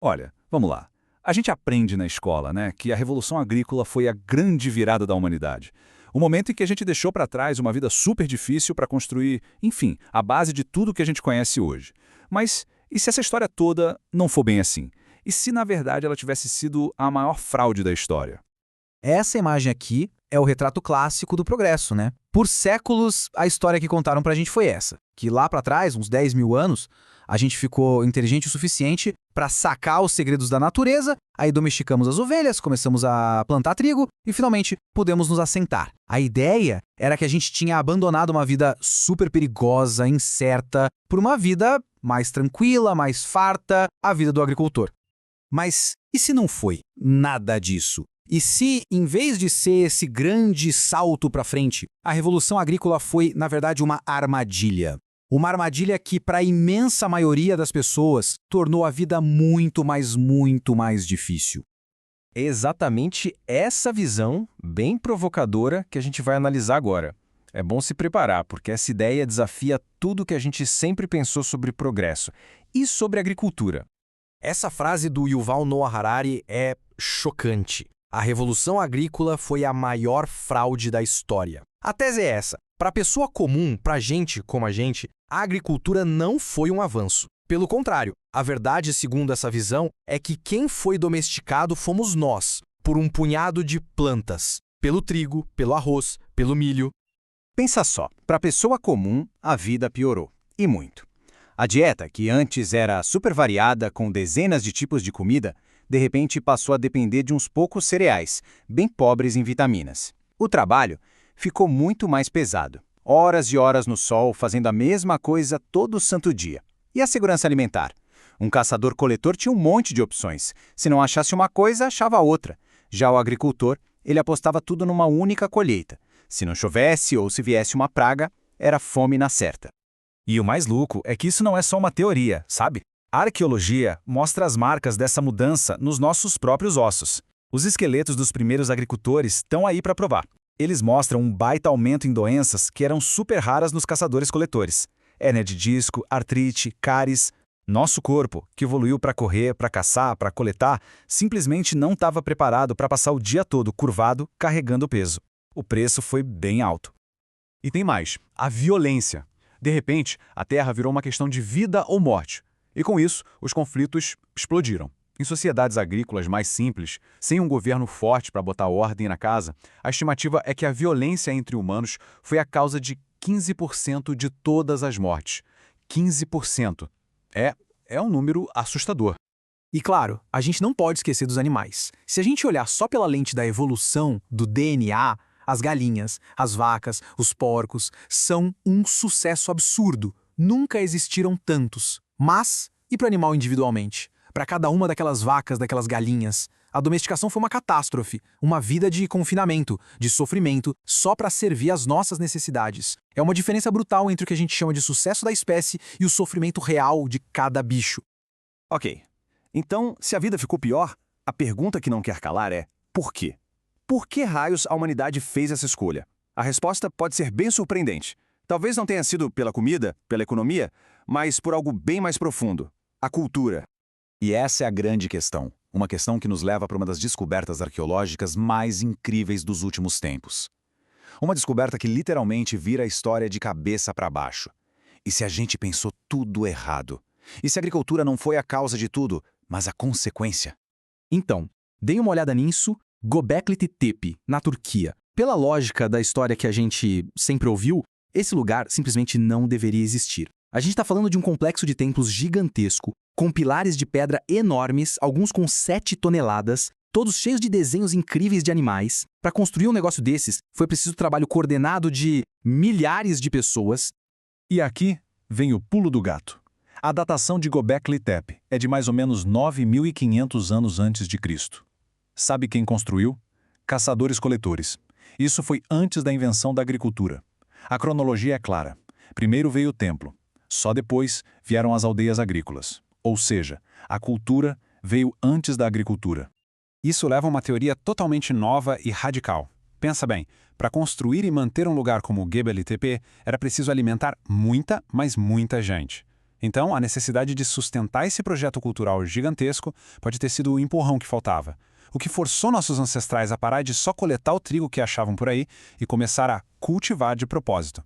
Olha, vamos lá. A gente aprende na escola, né, que a Revolução Agrícola foi a grande virada da humanidade. O momento em que a gente deixou para trás uma vida super difícil para construir, enfim, a base de tudo que a gente conhece hoje. Mas e se essa história toda não for bem assim? E se, na verdade, ela tivesse sido a maior fraude da história? Essa imagem aqui é o retrato clássico do progresso, né? Por séculos, a história que contaram pra gente foi essa, que lá pra trás, uns 10 mil anos, a gente ficou inteligente o suficiente pra sacar os segredos da natureza, aí domesticamos as ovelhas, começamos a plantar trigo e finalmente pudemos nos assentar. A ideia era que a gente tinha abandonado uma vida super perigosa, incerta, por uma vida mais tranquila, mais farta, a vida do agricultor. Mas e se não foi nada disso? E se, em vez de ser esse grande salto para frente, a Revolução Agrícola foi, na verdade, uma armadilha? Uma armadilha que, para a imensa maioria das pessoas, tornou a vida muito mais difícil. É exatamente essa visão, bem provocadora, que a gente vai analisar agora. É bom se preparar, porque essa ideia desafia tudo que a gente sempre pensou sobre progresso e sobre agricultura. Essa frase do Yuval Noah Harari é chocante. A Revolução Agrícola foi a maior fraude da história. A tese é essa. Para a pessoa comum, para gente como a gente, a agricultura não foi um avanço. Pelo contrário, a verdade, segundo essa visão, é que quem foi domesticado fomos nós, por um punhado de plantas. Pelo trigo, pelo arroz, pelo milho. Pensa só, para a pessoa comum, a vida piorou. E muito. A dieta, que antes era super variada com dezenas de tipos de comida, de repente passou a depender de uns poucos cereais, bem pobres em vitaminas. O trabalho ficou muito mais pesado. Horas e horas no sol, fazendo a mesma coisa todo santo dia. E a segurança alimentar? Um caçador-coletor tinha um monte de opções. Se não achasse uma coisa, achava outra. Já o agricultor, ele apostava tudo numa única colheita. Se não chovesse ou se viesse uma praga, era fome na certa. E o mais louco é que isso não é só uma teoria, sabe? A arqueologia mostra as marcas dessa mudança nos nossos próprios ossos. Os esqueletos dos primeiros agricultores estão aí para provar. Eles mostram um baita aumento em doenças que eram super raras nos caçadores-coletores. Hérnia de disco, artrite, cáries. Nosso corpo, que evoluiu para correr, para caçar, para coletar, simplesmente não estava preparado para passar o dia todo curvado, carregando peso. O preço foi bem alto. E tem mais, a violência. De repente, a terra virou uma questão de vida ou morte. E com isso, os conflitos explodiram. Em sociedades agrícolas mais simples, sem um governo forte para botar ordem na casa, a estimativa é que a violência entre humanos foi a causa de 15% de todas as mortes. 15%. É um número assustador. E claro, a gente não pode esquecer dos animais. Se a gente olhar só pela lente da evolução, do DNA, as galinhas, as vacas, os porcos são um sucesso absurdo. Nunca existiram tantos. Mas, e para o animal individualmente? Para cada uma daquelas vacas, daquelas galinhas, a domesticação foi uma catástrofe, uma vida de confinamento, de sofrimento, só para servir às nossas necessidades. É uma diferença brutal entre o que a gente chama de sucesso da espécie e o sofrimento real de cada bicho. Ok, então, se a vida ficou pior, a pergunta que não quer calar é: por quê? Por que raios a humanidade fez essa escolha? A resposta pode ser bem surpreendente. Talvez não tenha sido pela comida, pela economia, mas por algo bem mais profundo: a cultura. E essa é a grande questão. Uma questão que nos leva para uma das descobertas arqueológicas mais incríveis dos últimos tempos. Uma descoberta que literalmente vira a história de cabeça para baixo. E se a gente pensou tudo errado? E se a agricultura não foi a causa de tudo, mas a consequência? Então, dei uma olhada nisso, Göbekli Tepe, na Turquia. Pela lógica da história que a gente sempre ouviu, esse lugar simplesmente não deveria existir. A gente está falando de um complexo de templos gigantesco, com pilares de pedra enormes, alguns com 7 toneladas, todos cheios de desenhos incríveis de animais. Para construir um negócio desses, foi preciso trabalho coordenado de milhares de pessoas. E aqui vem o pulo do gato. A datação de Göbekli Tepe é de mais ou menos 9.500 anos antes de Cristo. Sabe quem construiu? Caçadores-coletores. Isso foi antes da invenção da agricultura. A cronologia é clara. Primeiro veio o templo. Só depois vieram as aldeias agrícolas. Ou seja, a cultura veio antes da agricultura. Isso leva a uma teoria totalmente nova e radical. Pensa bem, para construir e manter um lugar como o Göbekli Tepe, era preciso alimentar muita, mas muita gente. Então, a necessidade de sustentar esse projeto cultural gigantesco pode ter sido o empurrão que faltava. O que forçou nossos ancestrais a parar de só coletar o trigo que achavam por aí e começar a cultivar de propósito.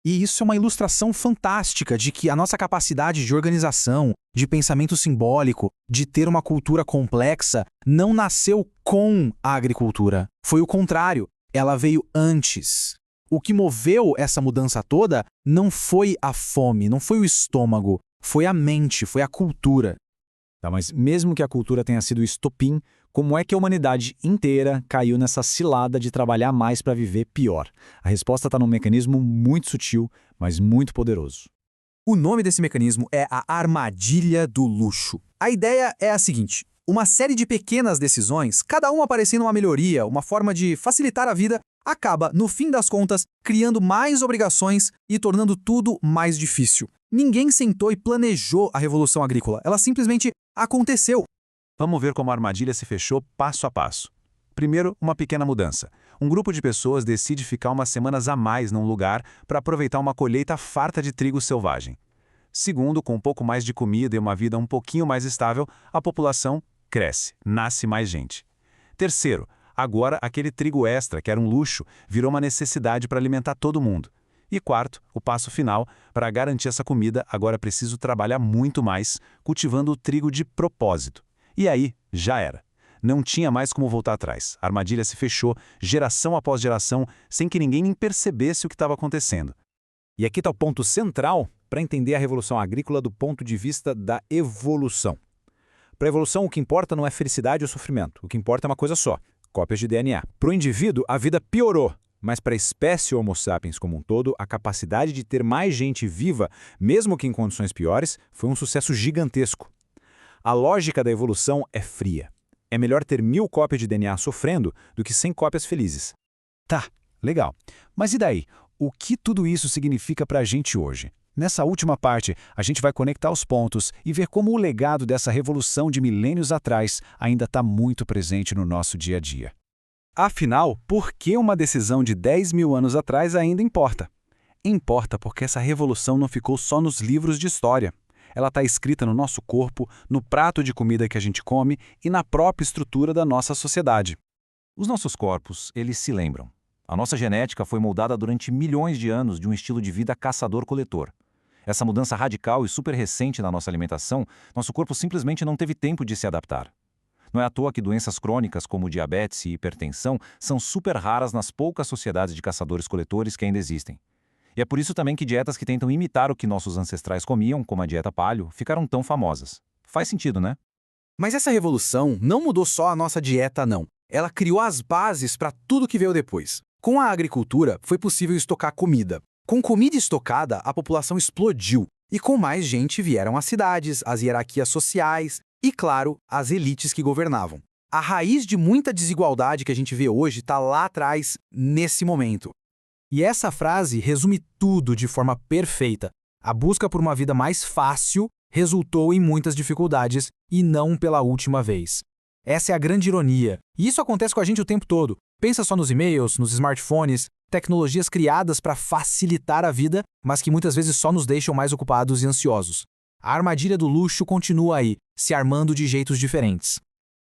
E isso é uma ilustração fantástica de que a nossa capacidade de organização, de pensamento simbólico, de ter uma cultura complexa, não nasceu com a agricultura. Foi o contrário, ela veio antes. O que moveu essa mudança toda não foi a fome, não foi o estômago, foi a mente, foi a cultura. Tá, mas mesmo que a cultura tenha sido o estopim, como é que a humanidade inteira caiu nessa cilada de trabalhar mais para viver pior? A resposta está num mecanismo muito sutil, mas muito poderoso. O nome desse mecanismo é a armadilha do luxo. A ideia é a seguinte: uma série de pequenas decisões, cada uma parecendo uma melhoria, uma forma de facilitar a vida, acaba, no fim das contas, criando mais obrigações e tornando tudo mais difícil. Ninguém sentou e planejou a revolução agrícola, ela simplesmente aconteceu. Vamos ver como a armadilha se fechou passo a passo. Primeiro, uma pequena mudança. Um grupo de pessoas decide ficar umas semanas a mais num lugar para aproveitar uma colheita farta de trigo selvagem. Segundo, com um pouco mais de comida e uma vida um pouquinho mais estável, a população cresce, nasce mais gente. Terceiro, agora aquele trigo extra, que era um luxo, virou uma necessidade para alimentar todo mundo. E quarto, o passo final, para garantir essa comida, agora é preciso trabalhar muito mais, cultivando o trigo de propósito. E aí, já era. Não tinha mais como voltar atrás. A armadilha se fechou, geração após geração, sem que ninguém nem percebesse o que estava acontecendo. E aqui está o ponto central para entender a revolução agrícola do ponto de vista da evolução. Para a evolução, o que importa não é felicidade ou sofrimento. O que importa é uma coisa só: cópias de DNA. Para o indivíduo, a vida piorou. Mas para a espécie Homo sapiens como um todo, a capacidade de ter mais gente viva, mesmo que em condições piores, foi um sucesso gigantesco. A lógica da evolução é fria. É melhor ter 1000 cópias de DNA sofrendo do que 100 cópias felizes. Tá, legal. Mas e daí? O que tudo isso significa para a gente hoje? Nessa última parte, a gente vai conectar os pontos e ver como o legado dessa revolução de milênios atrás ainda está muito presente no nosso dia a dia. Afinal, por que uma decisão de 10 mil anos atrás ainda importa? Importa porque essa revolução não ficou só nos livros de história. Ela está escrita no nosso corpo, no prato de comida que a gente come e na própria estrutura da nossa sociedade. Os nossos corpos, eles se lembram. A nossa genética foi moldada durante milhões de anos de um estilo de vida caçador-coletor. Essa mudança radical e super recente na nossa alimentação, nosso corpo simplesmente não teve tempo de se adaptar. Não é à toa que doenças crônicas como diabetes e hipertensão são super raras nas poucas sociedades de caçadores-coletores que ainda existem. E é por isso também que dietas que tentam imitar o que nossos ancestrais comiam, como a dieta paleo, ficaram tão famosas. Faz sentido, né? Mas essa revolução não mudou só a nossa dieta, não. Ela criou as bases para tudo que veio depois. Com a agricultura, foi possível estocar comida. Com comida estocada, a população explodiu. E com mais gente vieram as cidades, as hierarquias sociais e, claro, as elites que governavam. A raiz de muita desigualdade que a gente vê hoje está lá atrás, nesse momento. E essa frase resume tudo de forma perfeita. A busca por uma vida mais fácil resultou em muitas dificuldades e não pela última vez. Essa é a grande ironia. E isso acontece com a gente o tempo todo. Pensa só nos e-mails, nos smartphones, tecnologias criadas para facilitar a vida, mas que muitas vezes só nos deixam mais ocupados e ansiosos. A armadilha do luxo continua aí, se armando de jeitos diferentes.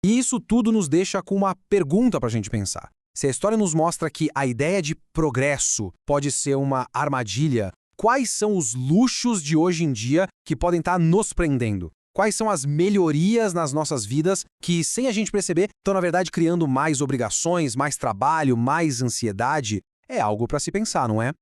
E isso tudo nos deixa com uma pergunta para a gente pensar. Se a história nos mostra que a ideia de progresso pode ser uma armadilha, quais são os luxos de hoje em dia que podem estar nos prendendo? Quais são as melhorias nas nossas vidas que, sem a gente perceber, estão, na verdade, criando mais obrigações, mais trabalho, mais ansiedade? É algo para se pensar, não é?